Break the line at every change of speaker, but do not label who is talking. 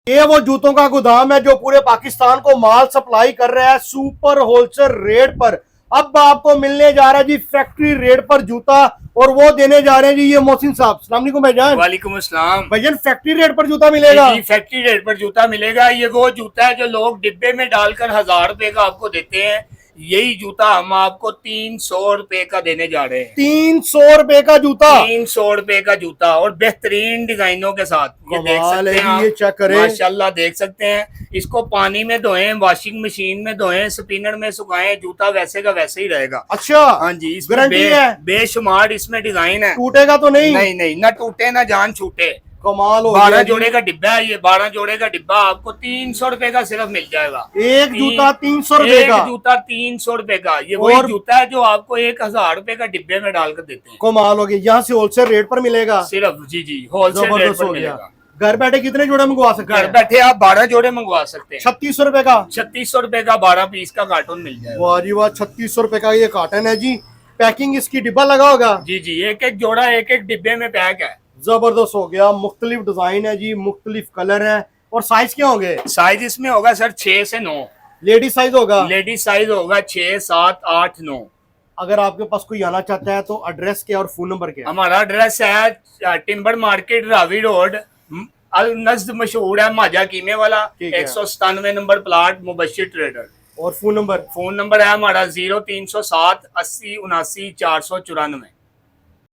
ये वो जूतों का गोदाम है जो पूरे पाकिस्तान को माल सप्लाई कर रहा है सुपर होलसेल रेट पर। अब आपको मिलने जा रहा है जी फैक्ट्री रेट पर जूता, और वो देने जा रहे हैं जी ये मोहसिन साहब। अस्सलाम वालेकुम भाईजान।
वालेकुम अस्सलाम।
भाईजान फैक्ट्री रेट पर जूता मिलेगा?
जी फैक्ट्री रेट पर जूता मिलेगा। ये वो जूता है जो लोग डिब्बे में डालकर 1000 रुपए का आपको देते हैं। यही जूता हम आपको 300 रुपए का देने जा रहे हैं।
300 रुपए का जूता?
300 रुपए का जूता और बेहतरीन डिजाइनों के साथ। ये देख
कमाल
सकते
है
हैं
जी, ये चेक करें
माशाल्लाह देख सकते हैं। इसको पानी में धोएं, वॉशिंग मशीन में धोएं, स्पिनर में सुखाएं, जूता वैसे का वैसे ही रहेगा।
अच्छा,
हाँ जी, इसमें
गारंटी है?
बेशुमार इसमें डिजाइन है।
टूटेगा तो नहीं?
नहीं नहीं, ना टूटे ना जान छूटे।
कमाल हो
12
गया
जोड़े का डिब्बा है ये। 12 जोड़े का डिब्बा आपको 300 रुपए का सिर्फ मिल जाएगा।
एक जूता 300 रुपए
एक
का?
जूता 300 रुपए का। ये
और
वही जूता है जो आपको 1000 रुपए का डिब्बे में डालकर देते हैं।
कमाल हो गया, यहाँ से होलसेल रेट पर मिलेगा
सिर्फ जी होलसेल रेट
जबरदस्त
पर
हो गया।
मिलेगा।
घर बैठे कितने जोड़े मंगवा सकते
घर
हैं?
बैठे आप 12 जोड़े मंगवा सकते हैं।
3600 रुपए का?
3600 रुपए का 12 पीस का कार्टून मिल जाएगा।
वाह जी वाह, 3600 रुपए का ये कार्टन है जी। पैकिंग इसकी डिब्बा लगा होगा?
जी एक एक जोड़ा एक एक डिब्बे में पैक है।
जबरदस्त हो गया। मुख्तलिफ डिजाइन है जी, मुख्तलिफ कलर है। और साइज क्या होंगे?
साइज इसमें होगा सर 6 से 9।
लेडीज साइज होगा?
लेडीज साइज होगा 6, 7, 8, 9।
अगर आपके पास कोई आना चाहता है तो एड्रेस क्या और फोन नंबर क्या?
हमारा एड्रेस है टिम्बर मार्केट रावी रोड, अल नज्द मशहूर है माजा कीमे वाला। 197 नंबर प्लाट मुबशिर ट्रेडर।
और फोन नंबर?
फोन नंबर है हमारा 0307 80 79 494।